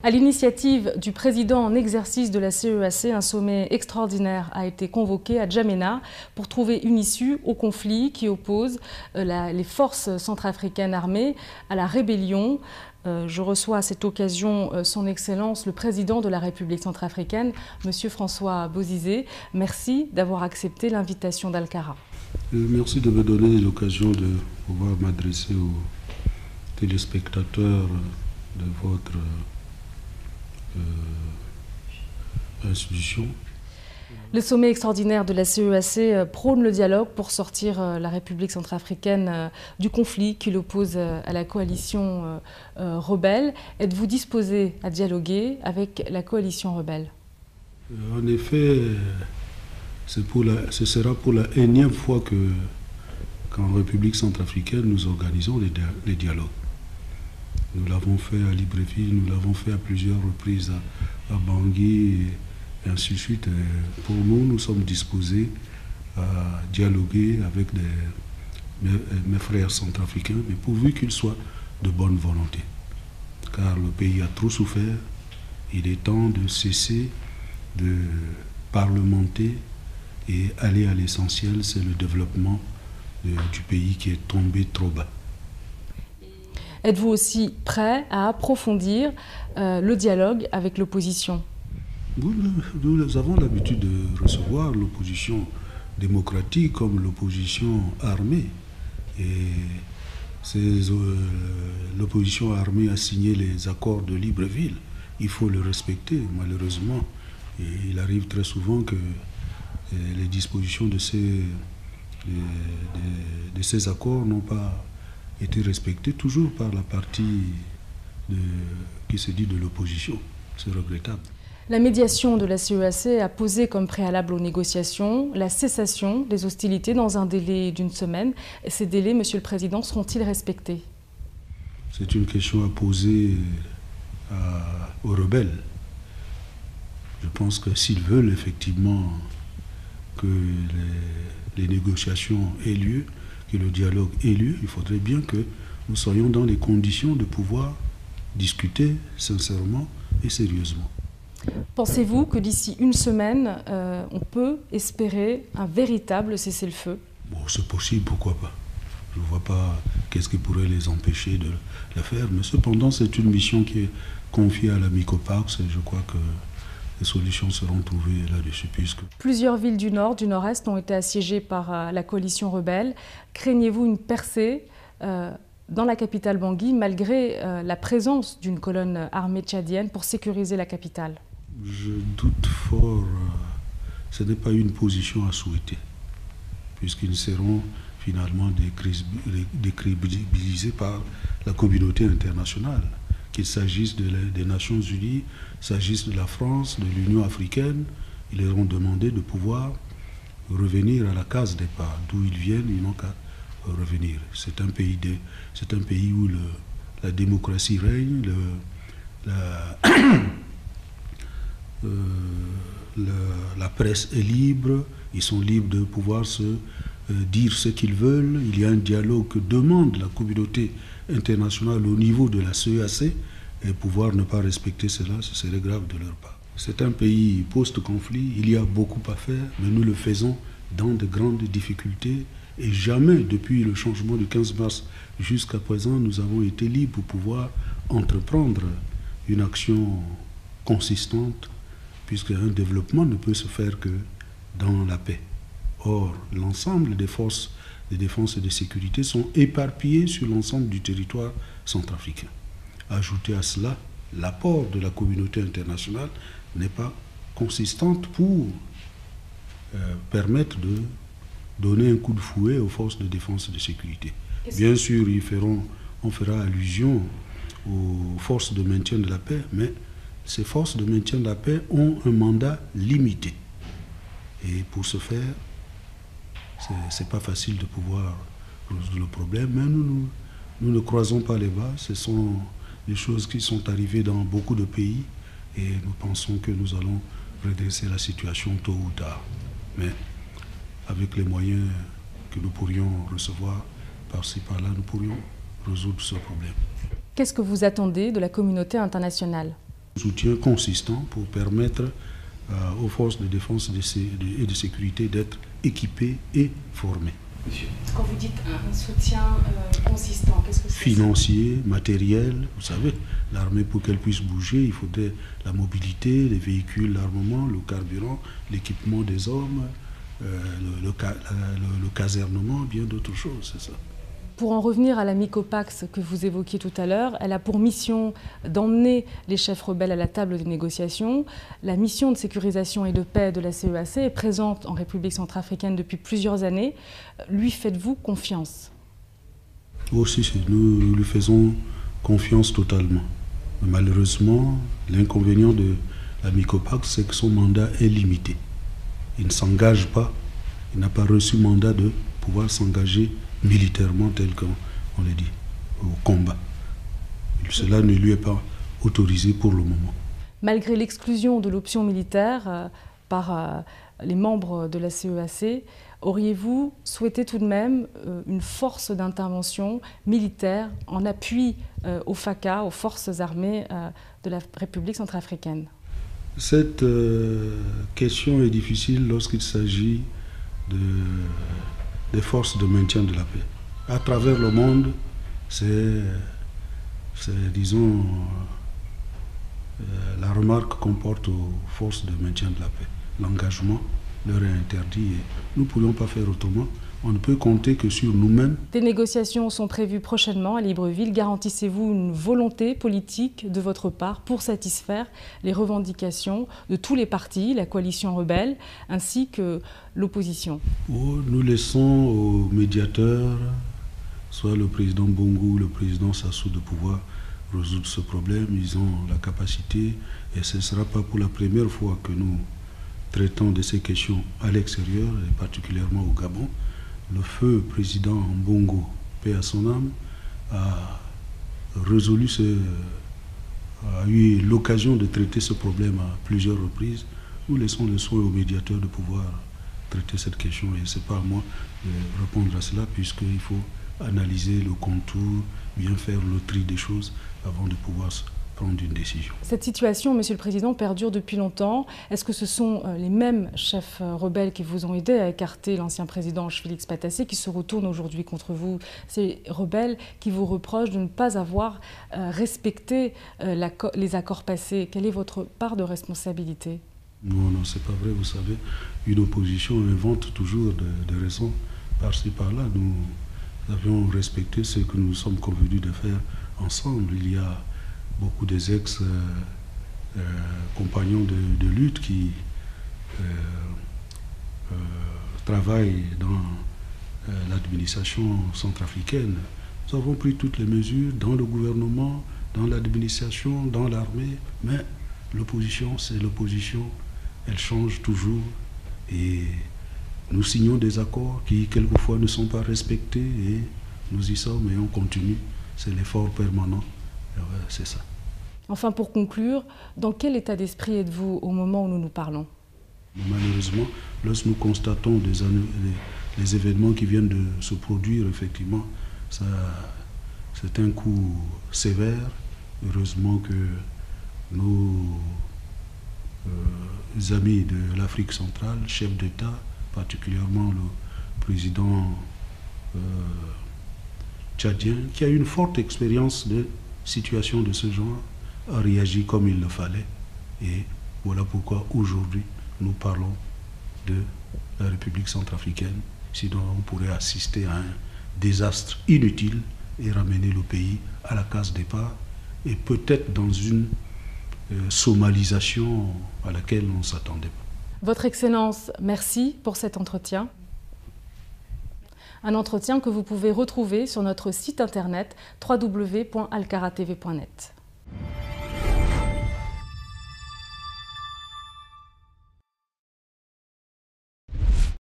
À l'initiative du président en exercice de la CEAC, un sommet extraordinaire a été convoqué à N'Djamena pour trouver une issue au conflit qui oppose les forces centrafricaines armées à la rébellion. Je reçois à cette occasion son Excellence, le président de la République centrafricaine, M. François Bozizé. Merci d'avoir accepté l'invitation d'Alcara. Merci de me donner l'occasion de pouvoir m'adresser aux téléspectateurs de votre institution. Le sommet extraordinaire de la CEAC prône le dialogue pour sortir la République centrafricaine du conflit qui l'oppose à la coalition rebelle. Êtes-vous disposé à dialoguer avec la coalition rebelle? En effet, ce sera pour la énième fois qu'en République centrafricaine, nous organisons les dialogues. Nous l'avons fait à Libreville, nous l'avons fait à plusieurs reprises à Bangui, et ainsi de suite. Et pour nous, nous sommes disposés à dialoguer avec mes frères centrafricains, mais pourvu qu'ils soient de bonne volonté. Car le pays a trop souffert, il est temps de cesser de parlementer et aller à l'essentiel, c'est le développement du pays qui est tombé trop bas. Êtes-vous aussi prêt à approfondir le dialogue avec l'opposition? Nous avons l'habitude de recevoir l'opposition démocratique comme l'opposition armée. Et l'opposition armée a signé les accords de Libreville. Il faut le respecter, malheureusement. Et il arrive très souvent que les dispositions de ces accords n'ont pas été respectées, toujours par la partie qui se dit de l'opposition. C'est regrettable. La médiation de la CEAC a posé comme préalable aux négociations la cessation des hostilités dans un délai d'une semaine. Ces délais, Monsieur le Président, seront-ils respectés? C'est une question à poser aux rebelles. Je pense que s'ils veulent effectivement que les négociations aient lieu, que le dialogue ait lieu, il faudrait bien que nous soyons dans les conditions de pouvoir discuter sincèrement et sérieusement. Pensez-vous que d'ici une semaine, on peut espérer un véritable cessez-le-feu? Bon, c'est possible, pourquoi pas. Je ne vois pas qu'est-ce qui pourrait les empêcher de le faire, mais cependant, c'est une mission qui est confiée à l'ami Copax et je crois que les solutions seront trouvées là-dessus. Plusieurs villes du nord, du nord-est ont été assiégées par la coalition rebelle. Craignez-vous une percée dans la capitale Bangui, malgré la présence d'une colonne armée tchadienne pour sécuriser la capitale? Je doute fort. Ce n'est pas une position à souhaiter, puisqu'ils seront finalement décrédibilisés par la communauté internationale. Qu'il s'agisse des Nations Unies, s'agisse de la France, de l'Union africaine, ils leur ont demandé de pouvoir revenir à la case départ. D'où ils viennent, ils n'ont qu'à revenir. C'est un pays où la démocratie règne, la presse est libre, ils sont libres de pouvoir se dire ce qu'ils veulent. Il y a un dialogue que demande la communauté internationale au niveau de la CEAC, et pouvoir ne pas respecter cela, ce serait grave de leur part. C'est un pays post-conflit, il y a beaucoup à faire, mais nous le faisons dans de grandes difficultés. Et jamais, depuis le changement du 15 mars jusqu'à présent, nous avons été libres pour pouvoir entreprendre une action consistante, puisqu'un développement ne peut se faire que dans la paix. Or, l'ensemble des forces de défense et de sécurité sont éparpillées sur l'ensemble du territoire centrafricain. Ajouter à cela, l'apport de la communauté internationale n'est pas consistante pour permettre de donner un coup de fouet aux forces de défense et de sécurité. Bien sûr, on fera allusion aux forces de maintien de la paix, mais ces forces de maintien de la paix ont un mandat limité. Et pour ce faire, c'est pas facile de pouvoir résoudre le problème, mais nous ne croisons pas les bras. Ce sont des choses qui sont arrivées dans beaucoup de pays et nous pensons que nous allons redresser la situation tôt ou tard. Mais avec les moyens que nous pourrions recevoir par-ci par-là, nous pourrions résoudre ce problème. Qu'est-ce que vous attendez de la communauté internationale? Soutien consistant pour permettre aux forces de défense et de sécurité d'être équipées et formées. Monsieur. Quand vous dites un soutien consistant, qu'est-ce que c'est? Financier, matériel, vous savez, l'armée pour qu'elle puisse bouger, il faudrait la mobilité, les véhicules, l'armement, le carburant, l'équipement des hommes, le casernement, bien d'autres choses, c'est ça. Pour en revenir à la MICOPAX que vous évoquiez tout à l'heure, elle a pour mission d'emmener les chefs rebelles à la table des négociations. La mission de sécurisation et de paix de la CEAC est présente en République centrafricaine depuis plusieurs années. Lui faites-vous confiance? Aussi, nous lui faisons confiance totalement. Mais malheureusement, l'inconvénient de la MICOPAX, c'est que son mandat est limité. Il ne s'engage pas, il n'a pas reçu mandat de pouvoir s'engager militairement, tel qu'on l'a dit, au combat. Cela ne lui est pas autorisé pour le moment. Malgré l'exclusion de l'option militaire par les membres de la CEAC, auriez-vous souhaité tout de même une force d'intervention militaire en appui au FACA, aux forces armées de la République centrafricaine? Cette question est difficile lorsqu'il s'agit des forces de maintien de la paix. À travers le monde, c'est disons, la remarque qu'on porte aux forces de maintien de la paix. L'engagement leur est interdit et nous ne pourrions pas faire autrement. On ne peut compter que sur nous-mêmes. Des négociations sont prévues prochainement à Libreville. Garantissez-vous une volonté politique de votre part pour satisfaire les revendications de tous les partis, la coalition rebelle, ainsi que l'opposition? Nous laissons aux médiateurs, soit le président Bongo ou le président Sassou, de pouvoir résoudre ce problème. Ils ont la capacité et ce ne sera pas pour la première fois que nous traitons de ces questions à l'extérieur, et particulièrement au Gabon. Le feu président Bongo, paix à son âme, a eu l'occasion de traiter ce problème à plusieurs reprises. Nous laissons le soin aux médiateurs de pouvoir traiter cette question et ce n'est pas à moi de répondre à cela puisqu'il faut analyser le contour, bien faire le tri des choses avant de pouvoir prendre une décision. Cette situation, Monsieur le Président, perdure depuis longtemps. Est-ce que ce sont les mêmes chefs rebelles qui vous ont aidé à écarter l'ancien président Félix Patassé qui se retournent aujourd'hui contre vous? Ces rebelles qui vous reprochent de ne pas avoir respecté les accords passés. Quelle est votre part de responsabilité? Non, c'est pas vrai. Vous savez, une opposition invente toujours des raisons par-ci par-là. Nous avions respecté ce que nous sommes convenus de faire ensemble. Il y a beaucoup des ex-compagnons de lutte qui travaillent dans l'administration centrafricaine. Nous avons pris toutes les mesures dans le gouvernement, dans l'administration, dans l'armée, mais l'opposition, c'est l'opposition, elle change toujours et nous signons des accords qui quelquefois ne sont pas respectés et nous y sommes et on continue. C'est l'effort permanent. C'est ça. Enfin, pour conclure, dans quel état d'esprit êtes-vous au moment où nous nous parlons? Malheureusement, lorsque nous constatons les événements qui viennent de se produire, effectivement, c'est un coup sévère. Heureusement que nos amis de l'Afrique centrale, chefs d'État, particulièrement le président tchadien, qui a une forte expérience de situation de ce genre, a réagi comme il le fallait. Et voilà pourquoi aujourd'hui nous parlons de la République centrafricaine. Sinon on pourrait assister à un désastre inutile et ramener le pays à la case départ et peut-être dans une somalisation à laquelle on ne s'attendait pas. Votre Excellence, merci pour cet entretien. Un entretien que vous pouvez retrouver sur notre site internet www.alcaratv.net.